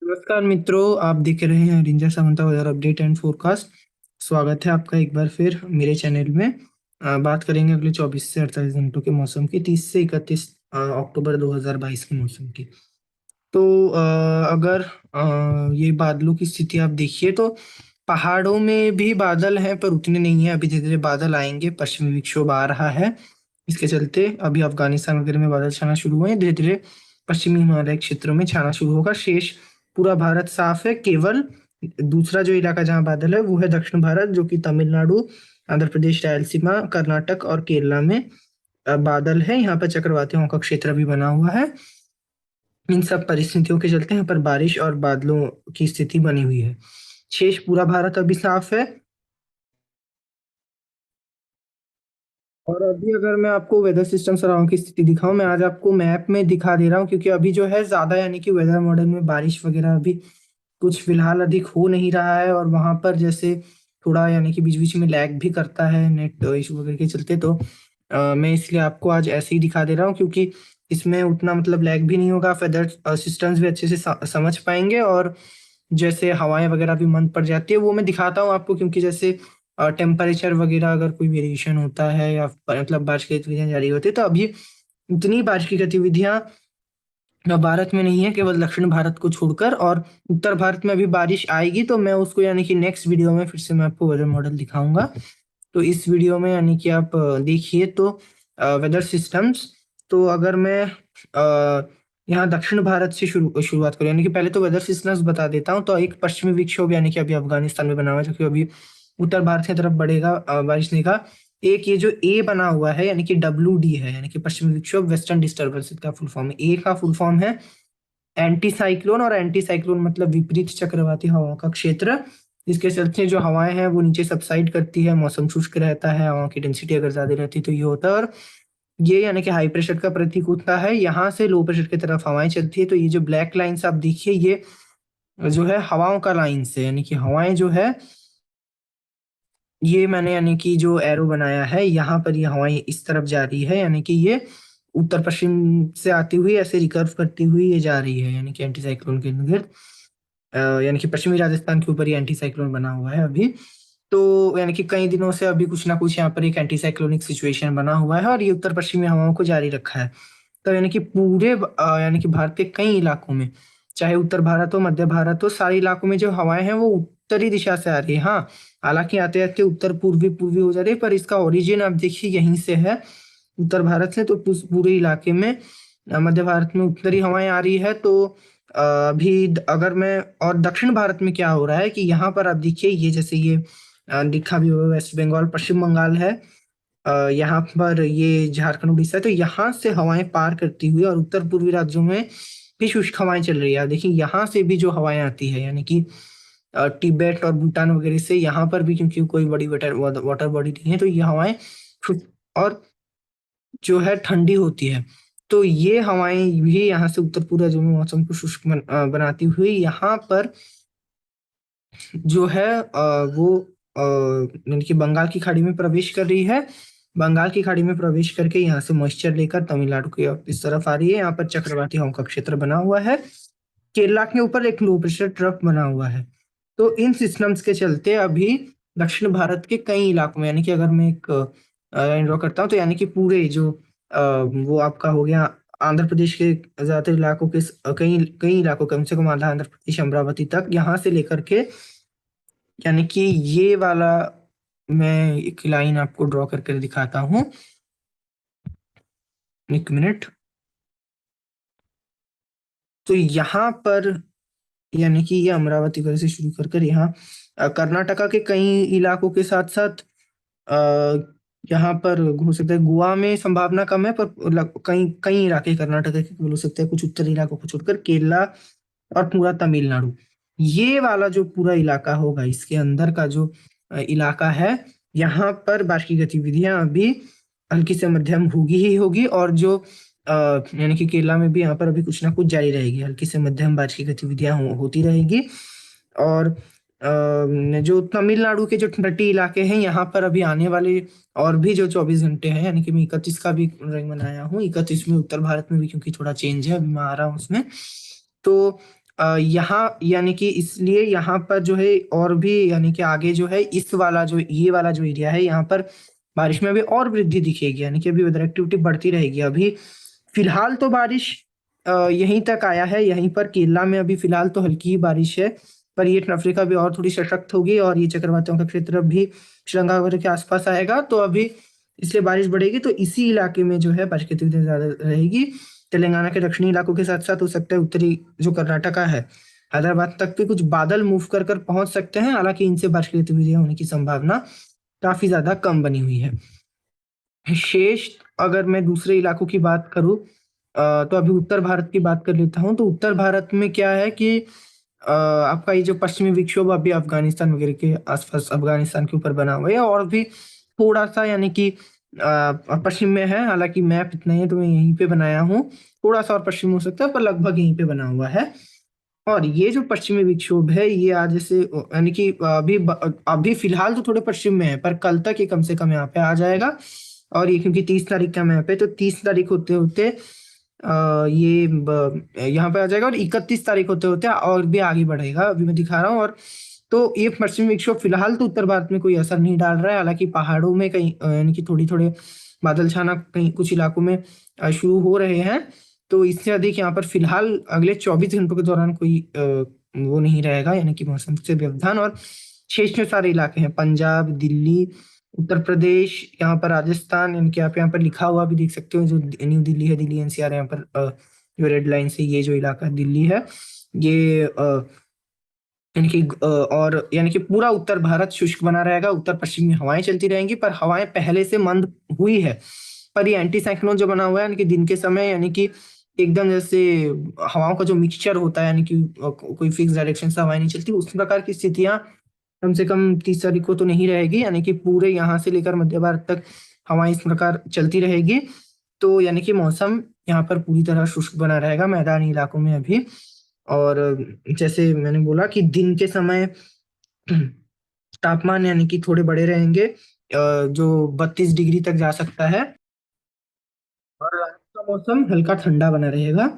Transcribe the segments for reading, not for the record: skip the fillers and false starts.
नमस्कार मित्रों, आप देख रहे हैं Rinja Samanta weather update and forecast. स्वागत है आपका एक बार फिर मेरे चैनल में। बात करेंगे अगले 24 से 48 घंटों के मौसम की, 30 से 31 अक्टूबर 2022 के मौसम की। तो अगर ये बादलों की स्थिति आप देखिए तो पहाड़ों में भी बादल हैं पर उतने नहीं है। अभी धीरे धीरे बादल आएंगे, पश्चिमी विक्षोभ आ रहा है। इसके चलते अभी अफगानिस्तान वगैरह में बादल छाना शुरू हुए हैं। धीरे धीरे पश्चिमी हिमालय क्षेत्रों में छाना शुरू होगा। शेष पूरा भारत साफ है। केवल दूसरा जो इलाका जहाँ बादल है वो है दक्षिण भारत, जो कि तमिलनाडु, आंध्र प्रदेश, रायलसीमा, कर्नाटक और केरला में बादल है। यहाँ पर चक्रवाती हवाओं का क्षेत्र भी बना हुआ है। इन सब परिस्थितियों के चलते यहाँ पर बारिश और बादलों की स्थिति बनी हुई है। शेष पूरा भारत अभी साफ है। और अभी अगर मैं आपको वेदर सिस्टम सराउंड की स्थिति दिखाऊं, मैं आज आपको मैप में दिखा दे रहा हूँ, क्योंकि अभी जो है ज्यादा यानी कि वेदर मॉडल में बारिश वगैरह अभी कुछ फिलहाल अधिक हो नहीं रहा है। और वहां पर जैसे थोड़ा यानी कि बीच बीच में लैग भी करता है नेट इशू वगैरह के चलते। तो मैं इसलिए आपको आज ऐसे ही दिखा दे रहा हूँ, क्योंकि इसमें उतना मतलब लैग भी नहीं होगा। वेदर सिस्टम्स भी अच्छे से समझ पाएंगे। और जैसे हवाएं वगैरह भी मंद पड़ जाती है वो मैं दिखाता हूँ आपको, क्योंकि जैसे टेम्परेचर वगैरह अगर कोई वेरिएशन होता है या मतलब बारिश की गतिविधियां जारी होती है, तो अभी उतनी बारिश की गतिविधियां भारत में नहीं है, केवल दक्षिण भारत को छोड़कर। और उत्तर भारत में अभी बारिश आएगी, तो मैं उसको यानी कि नेक्स्ट वीडियो में फिर से मैं आपको वेदर मॉडल दिखाऊंगा। तो इस वीडियो में यानी कि आप देखिए तो वेदर सिस्टम्स। तो अगर मैं यहाँ दक्षिण भारत से शुरुआत करूँ, यानी कि पहले तो वेदर सिस्टम्स बता देता हूँ। तो एक पश्चिमी विक्षोभ यानी कि अभी अफगानिस्तान में बना हुआ है, जो कि अभी उत्तर भारत की तरफ बढ़ेगा बारिश नहीं का। एक ये जो ए बना हुआ है यानी कि WD है, यानी कि पश्चिमी विक्षोभ, वेस्टर्न डिस्टर्बेंस का फुल फॉर्म है। ए का फुल फॉर्म है एंटी साइक्लोन, और एंटी साइक्लोन मतलब विपरीत चक्रवाती हवाओं का क्षेत्र। इसके चलते जो हवाएं हैं वो नीचे सबसाइड करती है, मौसम शुष्क रहता है, हवा की डेंसिटी अगर ज्यादा रहती है तो ये होता है। और ये यानी कि हाई प्रेशर का प्रतीक होता है। यहाँ से लो प्रेशर की तरफ हवाएं चलती है। तो ये जो ब्लैक लाइंस आप देखिए, ये जो है हवाओं का लाइन से, यानी कि हवाएं जो है ये मैंने यानी कि जो एरो बनाया है यहाँ पर, ये हवाएं इस तरफ जा रही है, यानी कि ये उत्तर पश्चिम से आती हुई ऐसे रिकर्व करती हुई ये जा रही है, यानी कि एंटी साइक्लोन के गिर्द। यानी कि पश्चिमी राजस्थान के ऊपर ये एंटी साइक्लोन बना हुआ है अभी। तो यानी कि कई दिनों से अभी कुछ ना कुछ यहाँ पर एक एंटी साइक्लोनिक सिचुएशन बना हुआ है, और ये उत्तर पश्चिमी हवाओं को जारी रखा है। तो यानी कि पूरे यानी कि भारत के कई इलाकों में, चाहे उत्तर भारत हो, मध्य भारत हो, सारे इलाकों में जो हवाएं हैं वो उत्तरी दिशा से आ रही है। हाँ, हालांकि आते आते उत्तर पूर्वी पूर्वी हो जा रही है, पर इसका ओरिजिन आप देखिए यहीं से है, उत्तर भारत से। तो पूरे इलाके में मध्य भारत में उत्तरी हवाएं आ रही है। तो अभी अगर मैं, और दक्षिण भारत में क्या हो रहा है कि यहाँ पर आप देखिए, ये जैसे ये दिखा भी हुआ वेस्ट बंगाल, पश्चिम बंगाल है, यहाँ पर ये झारखंड उड़ीसा है। तो यहाँ से हवाएं पार करती हुई और उत्तर पूर्वी राज्यों में भी शुष्क हवाएं चल रही है। देखिए यहाँ से भी जो हवाएं आती है, यानी कि तिब्बत और भूटान वगैरह से, यहाँ पर भी क्योंकि कोई बड़ी वाटर वाटर बॉडी नहीं है, तो ये हवाएं और जो है ठंडी होती है। तो ये हवाएं भी यहाँ से उत्तर पूर्व राज्यों में मौसम को शुष्क बनाती हुई यहाँ पर जो है वो यानी कि बंगाल की खाड़ी में प्रवेश कर रही है। बंगाल की खाड़ी में प्रवेश करके यहाँ से मॉइस्चर लेकर तमिलनाडु की इस तरफ आ रही है। यहाँ पर चक्रवाती हवाओं का क्षेत्र बना हुआ है। केरला के ऊपर एक लो प्रेशर ट्रफ बना हुआ है। तो इन सिस्टम्स के चलते अभी दक्षिण भारत के कई इलाकों में, यानी कि अगर मैं एक लाइन ड्रॉ करता हूँ, तो यानी कि पूरे जो वो आपका हो गया आंध्र प्रदेश के ज्यादातर इलाकों के, कई कई इलाकों, कम से कम आधा आंध्र प्रदेश, अमरावती तक, यहाँ से लेकर के, यानी कि ये वाला मैं एक लाइन आपको ड्रॉ करके दिखाता हूँ। एक मिनट। तो यहाँ पर यानी कि ये अमरावती वगैरह से शुरू कर यहाँ कर्नाटका के कई इलाकों के साथ साथ यहाँ पर हो सकता है गोवा में संभावना कम है, पर कई कई इलाके कर्नाटक के केवल हो सकते हैं, कुछ उत्तरी इलाकों को छोड़कर केरला और पूरा तमिलनाडु, ये वाला जो पूरा इलाका होगा, इसके अंदर का जो इलाका है, यहाँ पर बारिश की गतिविधियां अभी हल्की से मध्यम होगी ही होगी। और जो यानी कि केरला में भी यहाँ पर अभी कुछ ना कुछ जारी रहेगी, हल्की से मध्यम बारिश की गतिविधियां होती रहेगी। और जो तमिलनाडु के जो तटीय इलाके हैं, यहाँ पर अभी आने वाले और भी जो 24 घंटे हैं, यानी कि मैं 31 का भी रंग बनाया हूँ, 31 में उत्तर भारत में भी, क्योंकि थोड़ा चेंज है, अभी मैं आ रहा हूँ उसमें। तो यहाँ यानी कि इसलिए यहाँ पर जो है और भी यानी कि आगे जो है इस वाला जो ये वाला जो एरिया है यहाँ पर बारिश में अभी और वृद्धि दिखेगी, यानी कि अभी वेदर एक्टिविटी बढ़ती रहेगी। अभी फिलहाल तो बारिश यहीं तक आया है, यहीं पर केरला में अभी फिलहाल तो हल्की ही बारिश है, पर ये अफ्रीका भी और थोड़ी सशक्त होगी और ये चक्रवातों का क्षेत्र भी श्रीलंका वगैरह के आसपास आएगा, तो अभी इसलिए बारिश बढ़ेगी। तो इसी इलाके में जो है बारिश की गतिविधि ज्यादा रहेगी। तेलंगाना के दक्षिणी इलाकों के साथ साथ हो सकता है उत्तरी जो कर्नाटका है, हैदराबाद तक भी कुछ बादल मूव कर कर पहुंच सकते हैं। हालांकि इनसे बारिश की गतिविधियां होने की संभावना काफी ज्यादा कम बनी हुई है। शेष अगर मैं दूसरे इलाकों की बात करूं, तो अभी उत्तर भारत की बात कर लेता हूं। तो उत्तर भारत में क्या है कि आपका ये जो पश्चिमी विक्षोभ अभी अफगानिस्तान वगैरह के आसपास, अफगानिस्तान के ऊपर बना हुआ है और भी थोड़ा सा यानी कि पश्चिम में है। हालांकि मैप इतना ही है तो मैं यहीं पे बनाया हूँ, थोड़ा सा और पश्चिम हो सकता है पर लगभग यहीं पे बना हुआ है। और ये जो पश्चिमी विक्षोभ है ये आज से यानी कि अभी फिलहाल तो थोड़े पश्चिम में है, पर कल तक ये कम से कम यहाँ पे आ जाएगा। और ये क्योंकि 30 तारीख का मैप है तो 30 तारीख होते होते ये यहाँ पे आ जाएगा और 31 तारीख होते होते और भी आगे बढ़ेगा, अभी मैं दिखा रहा हूँ। और तो ये पश्चिमी विक्षोभ फिलहाल तो उत्तर भारत में कोई असर नहीं डाल रहा है। हालांकि पहाड़ों में कहीं यानी कि थोड़ी थोड़े बादल छाना कहीं कुछ इलाकों में शुरू हो रहे हैं। तो इससे अधिक यहाँ पर फिलहाल अगले 24 घंटों के दौरान कोई वो नहीं रहेगा, यानी कि मौसम से व्यवधान। और शेष में सारे इलाके हैं, पंजाब, दिल्ली, उत्तर प्रदेश, यहाँ पर राजस्थान, यानी कि आप यहाँ पर लिखा हुआ भी देख सकते हो जो न्यू दिल्ली है, दिल्ली एनसीआर, यहाँ पर जो रेड लाइन से ये जो इलाका दिल्ली है ये यानी कि और यानी कि पूरा उत्तर भारत शुष्क बना रहेगा। उत्तर पश्चिमी हवाएं चलती रहेंगी, पर हवाएं पहले से मंद हुई है। पर ये एंटी साइक्लोन जो बना हुआ है यानी कि दिन के समय यानी कि एकदम जैसे हवाओं का जो मिक्सचर होता है, यानी कि कोई फिक्स डायरेक्शन से हवाएं नहीं चलती, उस प्रकार की स्थितियां कम से कम 30 तारीख को तो नहीं रहेगी। यानी कि पूरे यहाँ से लेकर मध्य भारत तक हवाएं इस प्रकार चलती रहेगी। तो यानी कि मौसम यहाँ पर पूरी तरह शुष्क बना रहेगा मैदानी इलाकों में अभी। और जैसे मैंने बोला कि दिन के समय तापमान यानी कि थोड़े बड़े रहेंगे, जो 32 डिग्री तक जा सकता है। और रात का मौसम हल्का ठंडा बना रहेगा।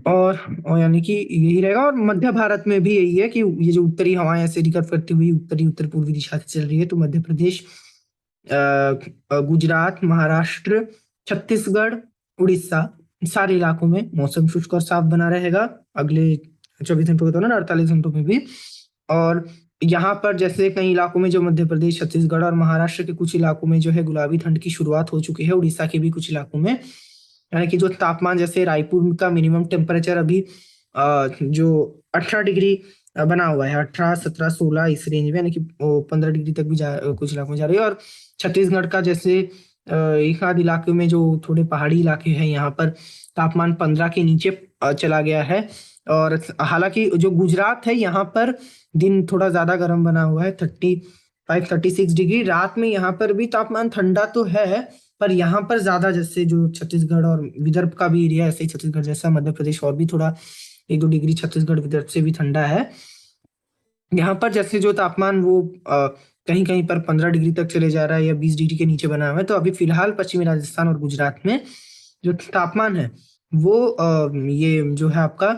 और यानी कि यही रहेगा। और मध्य भारत में भी यही है कि ये जो उत्तरी हवाएं ऐसे रिकर्व करती हुई उत्तरी उत्तर पूर्वी दिशा से चल रही है, तो मध्य प्रदेश, गुजरात, महाराष्ट्र, छत्तीसगढ़, उड़ीसा, सारे इलाकों में मौसम शुष्क और साफ बना रहेगा अगले 24 घंटों के दौरान, 48 घंटों में भी। और यहाँ पर जैसे कई इलाकों में जो मध्य प्रदेश, छत्तीसगढ़ और महाराष्ट्र के कुछ इलाकों में जो है गुलाबी ठंड की शुरुआत हो चुकी है, उड़ीसा के भी कुछ इलाकों में, यानी कि जो तापमान जैसे रायपुर का मिनिमम टेम्परेचर अभी जो 18 डिग्री बना हुआ है, 18, 17, 16 इस रेंज में, यानी कि 15 डिग्री तक भी कुछ इलाकों में जा रही है। और छत्तीसगढ़ का जैसे एक आध इलाके में जो थोड़े पहाड़ी इलाके हैं यहाँ पर तापमान 15 के नीचे चला गया है। और हालांकि जो गुजरात है यहाँ पर दिन थोड़ा ज्यादा गर्म बना हुआ है, 35, 36 डिग्री। रात में यहाँ पर भी तापमान ठंडा तो है, पर यहाँ पर ज्यादा जैसे जो छत्तीसगढ़ और विदर्भ का भी एरिया, ऐसे ही छत्तीसगढ़ जैसा मध्य प्रदेश और भी थोड़ा 1-2 डिग्री छत्तीसगढ़ विदर्भ से भी ठंडा है। यहाँ पर जैसे जो तापमान वो कहीं कहीं पर 15 डिग्री तक चले जा रहा है या 20 डिग्री के नीचे बना हुआ है। तो अभी फिलहाल पश्चिमी राजस्थान और गुजरात में जो तापमान है वो ये जो है आपका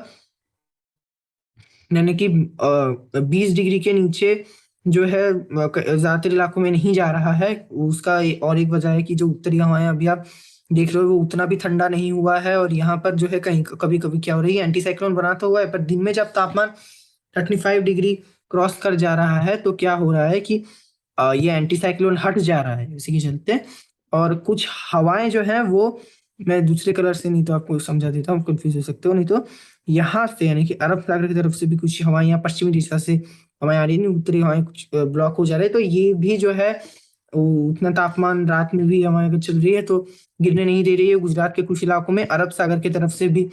यानी कि 20 डिग्री के नीचे जो है ज्यादातर इलाकों में नहीं जा रहा है। उसका और एक वजह है कि जो उत्तरी हवाएं अभी आप देख रहे हो वो उतना भी ठंडा नहीं हुआ है। और यहाँ पर जो है कहीं कभी कभी क्या हो रही है, एंटी साइक्लोन बनाता हुआ है, पर दिन में जब तापमान 35 डिग्री क्रॉस कर जा रहा है तो क्या हो रहा है कि ये एंटी साइक्लोन हट जा रहा है इसी के चलते। और कुछ हवाएं जो है वो, मैं दूसरे कलर से नहीं तो आपको समझा देता हूँ, कंफ्यूज हो सकते हो। नहीं तो यहाँ से यानी कि अरब सागर की तरफ से भी कुछ हवाएं या पश्चिमी दिशा से हवाएं आ रही है, उत्तरी हवाएं कुछ ब्लॉक हो जा रहे हैं। तो ये भी जो है उतना तापमान रात में भी हवाएं अगर चल रही है तो गिरने नहीं दे रही है। गुजरात के कुछ इलाकों में अरब सागर की तरफ से भी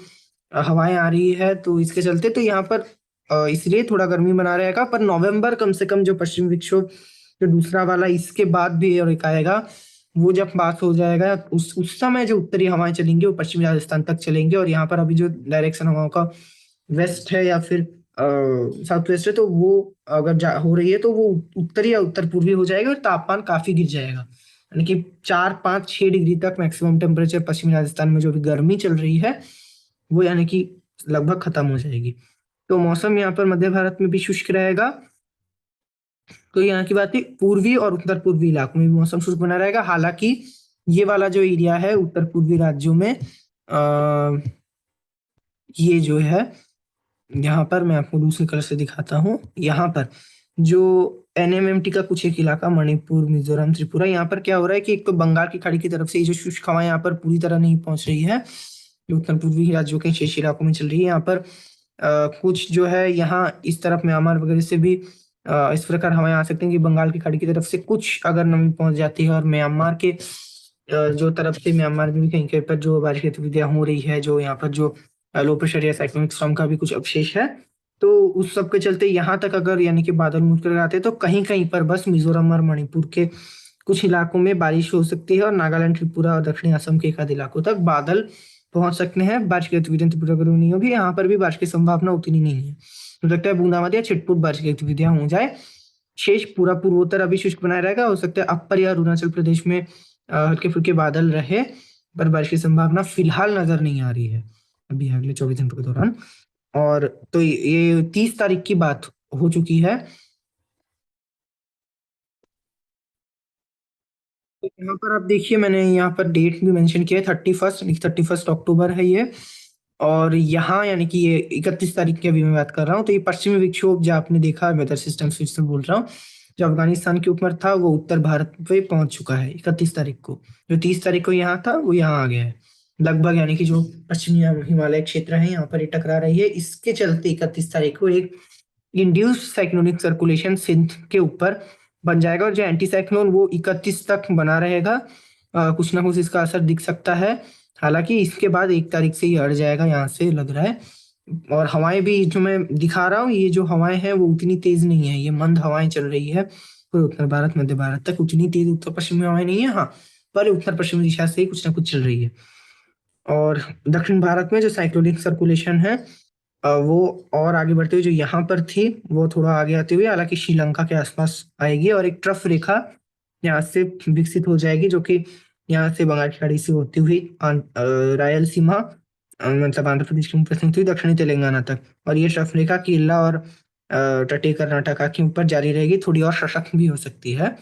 हवाएं आ रही है, तो इसके चलते तो यहाँ पर इसलिए थोड़ा गर्मी बना रहेगा। पर नवंबर कम से कम जो पश्चिम विक्षोभ जो दूसरा वाला इसके बाद भी और एक आएगा, वो जब पास हो जाएगा उस समय जो उत्तरी हवाएं चलेंगी वो पश्चिमी राजस्थान तक चलेंगे। और यहाँ पर अभी जो डायरेक्शन हवाओं का वेस्ट है या फिर साउथ वेस्ट है, तो वो अगर हो रही है तो वो उत्तरी या उत्तर पूर्वी हो जाएगा और तापमान काफी गिर जाएगा। यानी कि 4, 5, 6 डिग्री तक मैक्सिमम टेम्परेचर पश्चिमी राजस्थान में जो भी गर्मी चल रही है वो यानी कि लगभग खत्म हो जाएगी। तो मौसम यहाँ पर मध्य भारत में भी शुष्क रहेगा। तो यहाँ की बात थी, पूर्वी और उत्तर पूर्वी इलाकों में भी मौसम शुष्क बना रहेगा। हालांकि ये वाला जो एरिया है उत्तर पूर्वी राज्यों में, ये जो है, यहाँ पर मैं आपको दूसरे कलर से दिखाता हूँ। यहाँ पर जो एनएमएमटी का कुछ एक इलाका, मणिपुर, मिजोरम, त्रिपुरा, यहाँ पर क्या हो रहा है कि एक तो बंगाल की खाड़ी की तरफ से ये जो शुष्क हवा यहाँ पर पूरी तरह नहीं पहुंच रही है, जो उत्तर पूर्वी राज्यों के शेष इलाकों में चल रही है। यहाँ पर कुछ जो है, यहाँ इस तरफ म्यांमार वगैरह से भी इस प्रकार हवाएं आ सकती हैं कि बंगाल की खाड़ी की तरफ से कुछ अगर नमी पहुंच जाती है, और म्यांमार के जो तरफ से म्यांमार में भी कहीं कहीं पर जो बारिश की गतिविधियां हो रही है, जो यहाँ पर जो लो प्रेशर या साइक्लोनिक स्टॉर्म का भी कुछ अवशेष है, तो उस सब के चलते यहाँ तक अगर यानी कि बादल मुड़ कर आते हैं, तो कहीं कहीं पर बस मिजोरम और मणिपुर के कुछ इलाकों में बारिश हो सकती है, और नागालैंड, त्रिपुरा और दक्षिणी असम के एक आध इलाकों तक बादल पहुंच सकते हैं। बारिश की गतिविधियां त्रिपुरा वगैरह नहीं होगी, यहाँ पर भी बारिश की संभावना उतनी नहीं है। हो सकता है बूंदाबांदी या छिटपुट बारिश की गतिविधियां हो जाए। शेष पूरा पूर्वोत्तर अभी शुष्क बनाए रहेगा। हो सकता है अपर या अरुणाचल प्रदेश में हल्के फुल्के बादल रहे, पर बारिश की संभावना फिलहाल नजर नहीं आ रही है अभी अगले 24 घंटों के दौरान। और तो ये 30 तारीख की बात हो चुकी है। तो यहाँ पर आप देखिए, मैंने यहाँ पर डेट भी मेंशन किया है, 31 अक्टूबर है ये। और यहाँ यानी कि ये 31 तारीख की अभी मैं बात कर रहा हूँ, तो ये पश्चिमी विक्षोभ जो आपने देखा, वेदर सिस्टम फिर से बोल रहा हूँ, जो अफगानिस्तान के ऊपर था वो उत्तर भारत पे पहुंच चुका है 31 तारीख को। जो 30 तारीख को यहाँ था वो यहाँ आ गया है लगभग, यानी कि जो पश्चिमी हिमालय क्षेत्र है यहाँ पर ये टकरा रही है। इसके चलते 31 तारीख को एक इंड्यूस्ड साइक्लोनिक सर्कुलेशन सिंध के ऊपर बन जाएगा, और जो एंटी साइक्लोन वो 31 तक बना रहेगा। कुछ ना कुछ इसका असर दिख सकता है। हालांकि इसके बाद 1 तारीख से ये हट जाएगा, यहाँ से लग रहा है। और हवाएं भी जो मैं दिखा रहा हूँ, ये जो हवाएं हैं वो उतनी तेज नहीं है, ये मंद हवाएं चल रही है पूरे उत्तर भारत, मध्य भारत तक। उतनी तेज उत्तर पश्चिमी हवाएं नहीं है, हाँ, पर उत्तर पश्चिमी दिशा से ही कुछ ना कुछ चल रही है। और दक्षिण भारत में जो साइक्लोनिक सर्कुलेशन है, वो और आगे बढ़ते हुए जो यहाँ पर थी वो थोड़ा आगे आते हुए हालांकि श्रीलंका के आसपास आएगी, और एक ट्रफ रेखा यहाँ से विकसित हो जाएगी, जो कि यहाँ से बंगाल की खाड़ी से होती हुई रायलसीमा, मतलब आंध्र प्रदेश के ऊपर से होती हुई दक्षिणी तेलंगाना तक। और ये ट्रफ रेखा केरला और तटीय कर्नाटका के ऊपर जारी रहेगी, थोड़ी और सशक्त भी हो सकती है।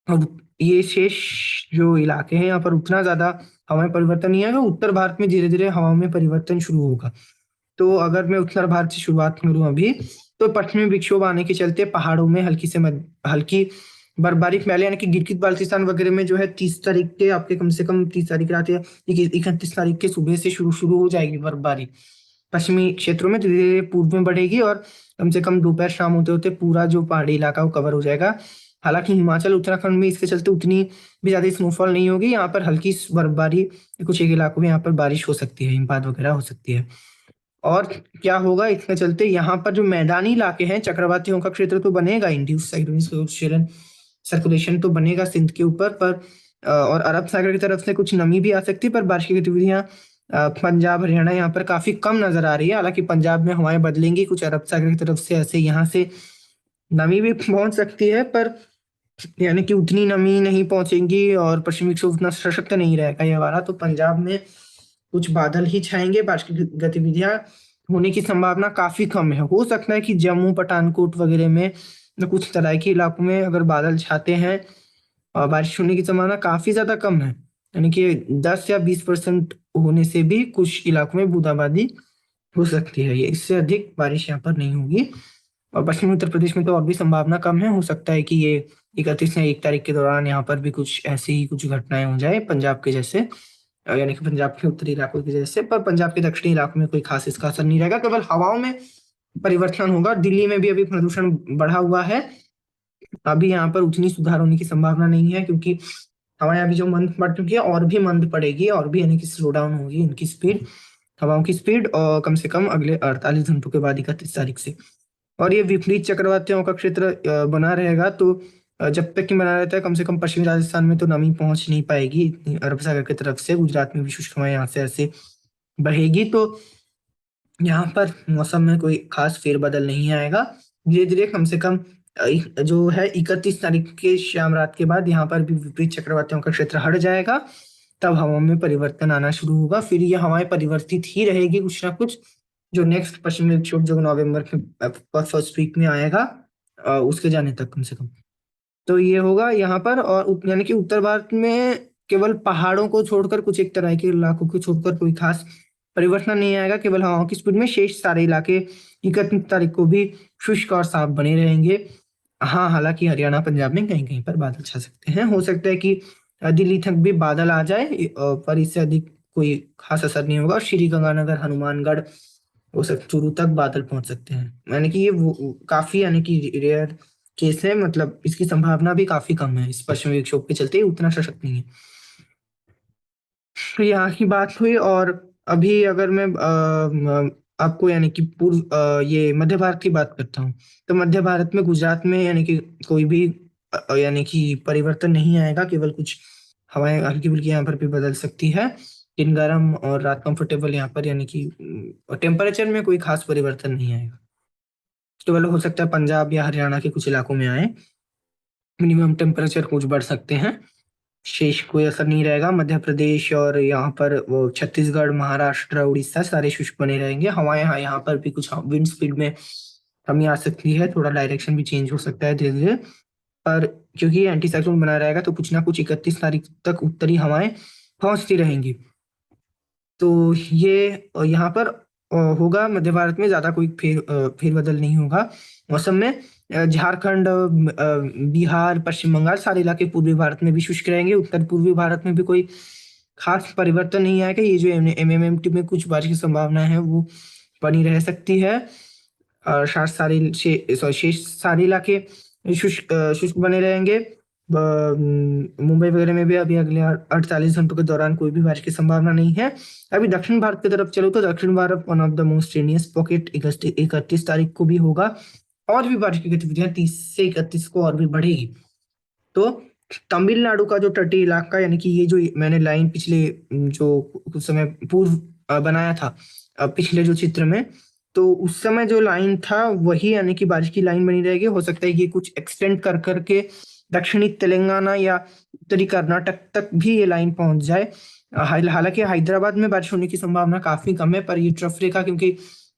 अब ये शेष जो इलाके हैं यहाँ पर उतना ज्यादा हवा में परिवर्तन नहीं आएगा। उत्तर भारत में धीरे धीरे हवा में परिवर्तन शुरू होगा। तो अगर मैं उत्तर भारत से शुरुआत करूं अभी, तो पश्चिमी विक्षोभ आने के चलते पहाड़ों में हल्की बर्फबारी पहले, यानी कि गिलगित बाल्टिस्तान वगैरह में जो है 30 तारीख के आपके कम से कम 30 तारीख रात या 31 तारीख के सुबह से शुरू शुरू हो जाएगी बर्फबारी। पश्चिमी क्षेत्रों में धीरे धीरे पूर्व में बढ़ेगी, और कम से कम दोपहर शाम होते होते पूरा जो पहाड़ी इलाका वो कवर हो जाएगा। हालांकि हिमाचल उत्तराखंड में इसके चलते उतनी भी ज्यादा स्नोफॉल नहीं होगी, यहाँ पर हल्की बर्फबारी, कुछ एक इलाकों में यहाँ पर बारिश हो सकती है, हिमपात वगैरह हो सकती है। और क्या होगा इसके चलते, यहाँ पर जो मैदानी इलाके हैं, चक्रवातियों का क्षेत्र तो बनेगा, इंड्यूस साइक्लोनिक सर्कुलेशन तो बनेगा सिंध के ऊपर, पर और अरब सागर की तरफ से कुछ नमी भी आ सकती है, पर बारिश की गतिविधियां पंजाब हरियाणा यहाँ पर काफी कम नजर आ रही है। हालांकि पंजाब में हवाएं बदलेंगी, कुछ अरब सागर की तरफ से ऐसे यहाँ से नमी भी पहुंच सकती है, पर यानी कि उतनी नमी नहीं पहुंचेगी, और पश्चिमी विक्षोभ उतना सशक्त नहीं रहेगा ये वाला। तो पंजाब में कुछ बादल ही छाएंगे, बारिश की गतिविधियां होने की संभावना काफी कम है। हो सकता है कि जम्मू पठानकोट वगैरह में कुछ तराई के इलाकों में अगर बादल छाते हैं, बारिश होने की संभावना काफी ज्यादा कम है, यानी कि 10 या 20% होने से भी कुछ इलाकों में बूंदाबांदी हो सकती है। ये इससे अधिक बारिश यहाँ पर नहीं होगी। और पश्चिमी उत्तर प्रदेश में तो और भी संभावना कम है। हो सकता है कि ये 31 या 1 तारीख के दौरान यहाँ पर भी कुछ ऐसी ही कुछ घटनाएं हो जाए पंजाब के जैसे, यानी कि पंजाब के उत्तरी इलाकों के जैसे। पर पंजाब के दक्षिणी इलाकों में कोई खास इसका असर नहीं रहेगा, केवल हवाओं में परिवर्तन होगा। दिल्ली में भी अभी प्रदूषण बढ़ा हुआ है, अभी यहाँ पर उतनी सुधार होने की संभावना नहीं है, क्योंकि हवाएं अभी जो मंद पड़ चुकी है और भी मंद पड़ेगी, और भी यानी कि स्लो डाउन होगी इनकी स्पीड, हवाओं की स्पीड, और कम से कम अगले 48 घंटों के बाद 31 तारीख से। और ये विपरीत चक्रवातियों का क्षेत्र बना रहेगा, तो जब तक कि बना रहता है, कम से कम पश्चिमी राजस्थान में तो नमी पहुंच नहीं पाएगी इतनी अरब सागर की तरफ से। गुजरात में भी शुष्क हवाएं यहाँ से ऐसे बहेगी, तो यहाँ पर मौसम में कोई खास फेरबदल नहीं आएगा। धीरे धीरे कम से कम जो है 31 तारीख के शाम रात के बाद यहाँ पर भी विपरीत चक्रवातियों का क्षेत्र हट जाएगा, तब हवाओं में परिवर्तन आना शुरू होगा। फिर ये हवाएं परिवर्तित ही रहेगी कुछ ना कुछ, जो नेक्स्ट पश्चिमी विक्षोभ जो नवंबर के फर्स्ट वीक में आएगा, उसके जाने तक कम से कम। तो ये होगा यहाँ पर, और यानी कि उत्तर भारत में केवल पहाड़ों को छोड़कर कुछ एक तरह के इलाकों को छोड़कर कोई खास परिवर्तन नहीं आएगा, केवल हवाओं की स्पीड में शेष सारे इलाके 31 तारीख को भी शुष्क और साफ बने रहेंगे। हाँ, हालांकि हरियाणा पंजाब में कहीं कहीं पर बादल छा सकते हैं, हो सकता है कि दिल्ली तक भी बादल आ जाए, पर इससे अधिक कोई खास असर नहीं होगा। श्री गंगानगर, हनुमानगढ़, वो सब चूरू तक बादल पहुंच सकते हैं, यानी कि ये काफी यानी कि रेयर केस है, मतलब इसकी संभावना भी काफी कम है, इस पश्चिमी विक्षोभ के चलते उतना सशक्त नहीं है। तो यहाँ की बात हुई, और अभी अगर मैं आपको यानी कि ये मध्य भारत की बात करता हूँ, तो मध्य भारत में गुजरात में यानी कि कोई भी यानी कि परिवर्तन नहीं आएगा, केवल कुछ हवाएं हल्की फुल्की यहाँ पर भी बदल सकती है, दिन गर्म और रात कंफर्टेबल यहाँ पर, यानी कि टेम्परेचर में कोई खास परिवर्तन नहीं आएगा। केवल हो सकता है पंजाब या हरियाणा के कुछ इलाकों में आए, मिनिमम टेम्परेचर कुछ बढ़ सकते हैं, शेष कोई असर नहीं रहेगा। मध्य प्रदेश और यहाँ पर वो छत्तीसगढ़, महाराष्ट्र, उड़ीसा सारे शुष्क बने रहेंगे। हवाएं यहाँ पर भी कुछ विंड स्पीड में कमी आ सकती है, थोड़ा डायरेक्शन भी चेंज हो सकता है धीरे धीरे, पर क्योंकि एंटी साइक्लोन बना रहेगा तो कुछ ना कुछ 31 तारीख तक उत्तरी हवाएं पहुंचती रहेंगी। तो ये यहाँ पर होगा, मध्य भारत में ज्यादा कोई फेरबदल नहीं होगा मौसम में। झारखंड, बिहार, पश्चिम बंगाल सारे इलाके पूर्वी भारत में भी शुष्क रहेंगे, उत्तर पूर्वी भारत में भी कोई खास परिवर्तन नहीं आएगा। ये जो एमएमएमटी में कुछ बारिश की संभावना है वो बनी रह सकती है। शेष सारे इलाके शुष्क बने रहेंगे। मुंबई वगैरह में भी अभी अगले 48 घंटों के दौरान कोई भी बारिश की संभावना नहीं है। अभी दक्षिण भारत की तरफ चलो तो दक्षिण Bharat one of the most rainiest pocket 31 तारीख को भी होगा, और भी बारिश की गतिविधियां 30 से 31 को और भी बढ़ेगी। तो तमिलनाडु का जो तटीय इलाका, यानी कि ये जो मैंने लाइन पिछले जो कुछ समय पूर्व बनाया था पिछले जो चित्र में, तो उस समय जो लाइन था वही यानी कि बारिश की लाइन बनी रहेगी। हो सकता है कि कुछ एक्सटेंड कर करके दक्षिणी तेलंगाना या उत्तरी कर्नाटक तक भी ये लाइन पहुंच जाए। हालांकि हैदराबाद में बारिश होने की संभावना काफी कम है, पर ये ट्रफ रेखा क्योंकि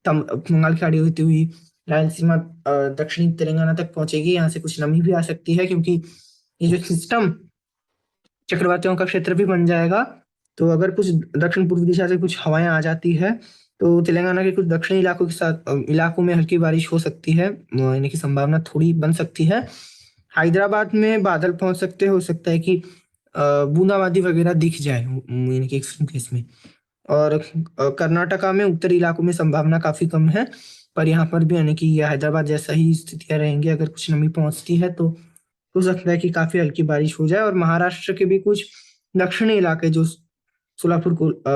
बंगाल की खाड़ी होती हुई रायलसीमा दक्षिणी तेलंगाना तक पहुंचेगी, यहाँ से कुछ नमी भी आ सकती है, क्योंकि ये जो सिस्टम चक्रवातियों का क्षेत्र भी बन जाएगा। तो अगर कुछ दक्षिण पूर्वी दिशा से कुछ हवाएं आ जाती है तो तेलंगाना के कुछ दक्षिणी इलाकों के साथ इलाकों में हल्की बारिश हो सकती है, यानी कि संभावना थोड़ी बन सकती है। हैदराबाद में बादल पहुंच सकते हैं, हो सकता है कि बूंदाबांदी वगैरह दिख जाए, यानी कि एक्सट्रीम केस में। और कर्नाटका में उत्तरी इलाकों में संभावना काफी कम है, पर यहाँ पर भी यानी कि ये हैदराबाद जैसा ही स्थितियां रहेंगी। अगर कुछ नमी पहुंचती है तो हो सकता है कि काफी हल्की बारिश हो जाए। और महाराष्ट्र के भी कुछ दक्षिणी इलाके जो सोलापुर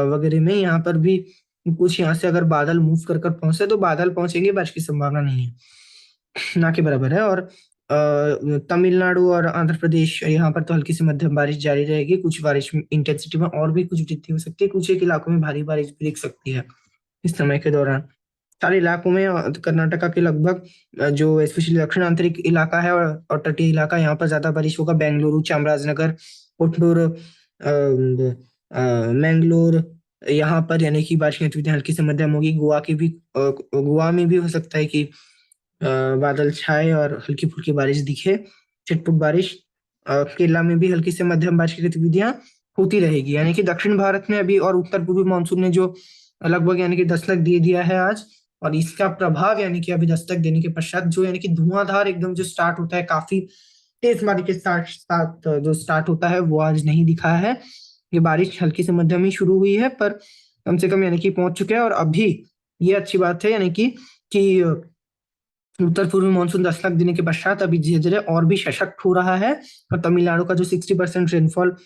वगैरह में, यहाँ पर भी कुछ यहाँ से अगर बादल मूव कर कर पहुंचे तो बादल पहुंचेंगे, बारिश की संभावना नहीं है, ना के बराबर है। और तमिलनाडु और आंध्र प्रदेश, यहाँ पर तो हल्की से मध्यम बारिश जारी रहेगी, कुछ बारिश इंटेंसिटी में और भी कुछ वृद्धि हो सकती है, कुछ एक इलाकों में भारी बारिश भी दिख सकती है इस समय के दौरान। सारे इलाकों में कर्नाटका के लगभग जो स्पेशली दक्षिण आंतरिक इलाका है और तटीय इलाका, यहाँ पर ज्यादा बारिश होगा। बेंगलुरु, चामराजनगर, कोटनूर, मैंगलोर, यहाँ पर यानी कि बारिश की गतिविधियां हल्की से मध्यम होगी। गोवा में भी हो सकता है कि बादल छाए और हल्की फुल्की बारिश दिखे, छिटपुट बारिश। केरला में भी हल्की से मध्यम बारिश की गतिविधियां होती रहेगी, यानी कि दक्षिण भारत में अभी और उत्तर पूर्वी मानसून ने जो लगभग यानी कि दस्तक दे दिया है आज, और इसका प्रभाव यानी कि अभी दस्तक देने के पश्चात जो यानी कि धुआंधार एकदम जो स्टार्ट होता है, काफी तेज बारिश के साथ साथ जो स्टार्ट होता है, वो आज नहीं दिखा है। ये बारिश हल्की से मध्यम ही शुरू हुई है, पर कम से कम यानी कि पहुंच चुके हैं। और अभी ये अच्छी बात है यानी कि उत्तर पूर्वी मानसून दस्तक देने के पश्चात अभी धीरे धीरे और भी सशक्त हो रहा है, और तमिलनाडु का जो 60% रेनफॉल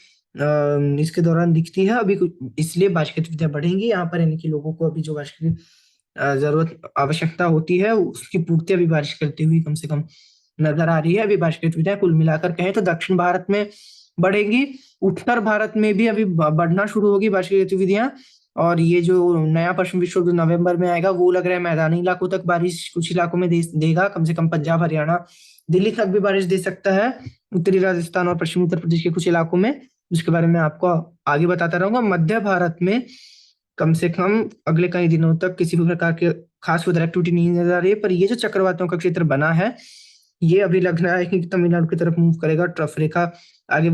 इसके दौरान दिखती है अभी, इसलिए बारिश की गतिविधियां बढ़ेंगी यहाँ पर, यानी कि लोगों को अभी जो बारिश की जरूरत आवश्यकता होती है उसकी पूर्ति अभी बारिश करती हुई कम से कम नजर आ रही है। अभी बारिश की गतिविधियां कुल मिलाकर कहें तो दक्षिण भारत में बढ़ेगी, उत्तर भारत में भी अभी बढ़ना शुरू होगी बारिश की गतिविधियां। और ये जो नया पश्चिम विक्षोभ जो नवंबर में आएगा, वो लग रहा है मैदानी इलाकों तक बारिश कुछ इलाकों में देगा, कम से कम पंजाब, हरियाणा, दिल्ली तक भी बारिश दे सकता है, उत्तरी राजस्थान और पश्चिमी उत्तर प्रदेश के कुछ इलाकों में, जिसके बारे में आपको आगे बताता रहूंगा। मध्य भारत में कम से कम अगले कई दिनों तक किसी भी प्रकार के खास वेदर एक्टिविटी नहीं नजर आ रही है। पर ये जो चक्रवातों का क्षेत्र बना है, ये अभी लग रहा है कि तमिलनाडु की तरफ मूव करेगा। ट्रफ रेखा आगे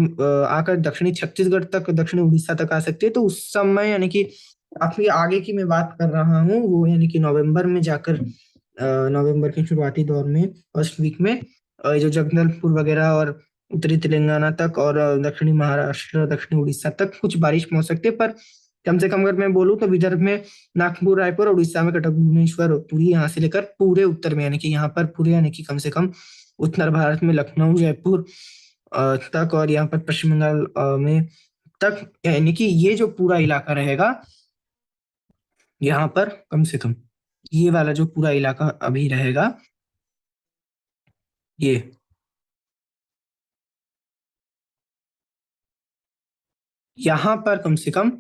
आकर दक्षिणी छत्तीसगढ़ तक, दक्षिणी उड़ीसा तक आ सकती है। तो उस समय यानी कि काफी आगे की मैं बात कर रहा हूँ, वो यानी कि नवंबर में जाकर, नवंबर के शुरुआती दौर में, फर्स्ट वीक में, जो जगदलपुर वगैरह और उत्तरी तेलंगाना तक और दक्षिणी महाराष्ट्र, दक्षिणी उड़ीसा तक कुछ बारिश पहुंच सकती है। पर कम से कम अगर मैं बोलूँ तो विदर्भ में नागपुर, रायपुर और उड़ीसा में कटक, भुवनेश्वर, पुरी, यहाँ से लेकर पूरे उत्तर में, यानी कि यहाँ पर पूरे, यानी कि कम से कम उत्तर भारत में लखनऊ, जयपुर तक, और यहाँ पर पश्चिम बंगाल में तक, यानी कि ये जो पूरा इलाका रहेगा, यहाँ पर कम से कम ये वाला जो पूरा इलाका अभी रहेगा, ये यहाँ पर कम से कम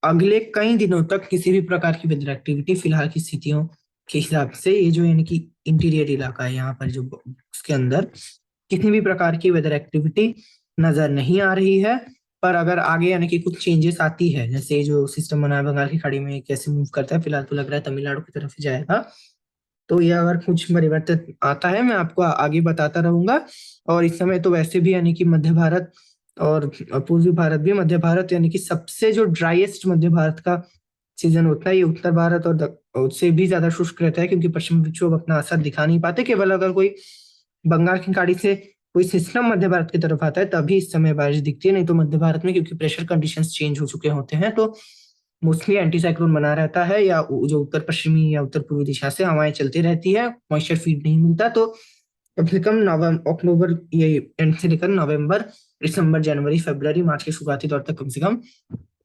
अगले कई दिनों तक किसी भी प्रकार की वेदर एक्टिविटी, फिलहाल की स्थितियों के हिसाब से, ये जो यानी कि इंटीरियर इलाका है, यहाँ पर जो उसके अंदर किसी भी प्रकार की वेदर एक्टिविटी नजर नहीं आ रही है। पर अगर आगे यानी कि कुछ चेंजेस आती है, जैसे जो सिस्टम बना है बंगाल की खाड़ी में कैसे मूव करता है, फिलहाल तो लग रहा है तमिलनाडु की तरफ ही जाएगा। तो ये अगर कुछ परिवर्तन आता है, मैं आपको आगे बताता रहूंगा। और इस समय तो वैसे भी यानी कि मध्य भारत और पूर्वी भारत भी, मध्य भारत यानी कि सबसे जो ड्राइएस्ट मध्य भारत का सीजन होता है, ये उत्तर भारत और उससे भी ज्यादा शुष्क रहता है, क्योंकि पश्चिमी विक्षोभ अपना असर दिखा नहीं पाते। केवल अगर कोई बंगाल की खाड़ी से कोई सिस्टम मध्य भारत की तरफ आता है, तभी इस समय बारिश दिखती है। नहीं तो मध्य भारत में क्योंकि प्रेशर कंडीशंस चेंज हो चुके होते हैं, तो मोस्टली एंटी साइक्लोन बना रहता है, या जो उत्तर पश्चिमी या उत्तर पूर्वी दिशा से हवाएं चलती रहती है, मॉइस्चर फीड नहीं मिलता। तो कम से कम नवंबर, अक्टूबर, ये एंड से लेकर नवंबर, दिसंबर, जनवरी, फरवरी, मार्च के शुरुआती दौर तक कम से कम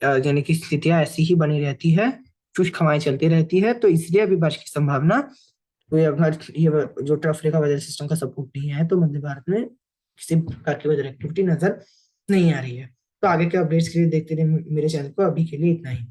यानी कि स्थितियां ऐसी ही बनी रहती है, शुष्क हवाएं चलती रहती है। तो इसलिए अभी बारिश की संभावना, तो ये अगर ये जो ट्रफ रेखा वेदर सिस्टम का सपोर्ट नहीं है, तो मध्य भारत में किसी प्रकार की वेदर एक्टिविटी नजर नहीं आ रही है। तो आगे के अपडेट्स के लिए देखते रहिए मेरे चैनल को। अभी के लिए इतना ही।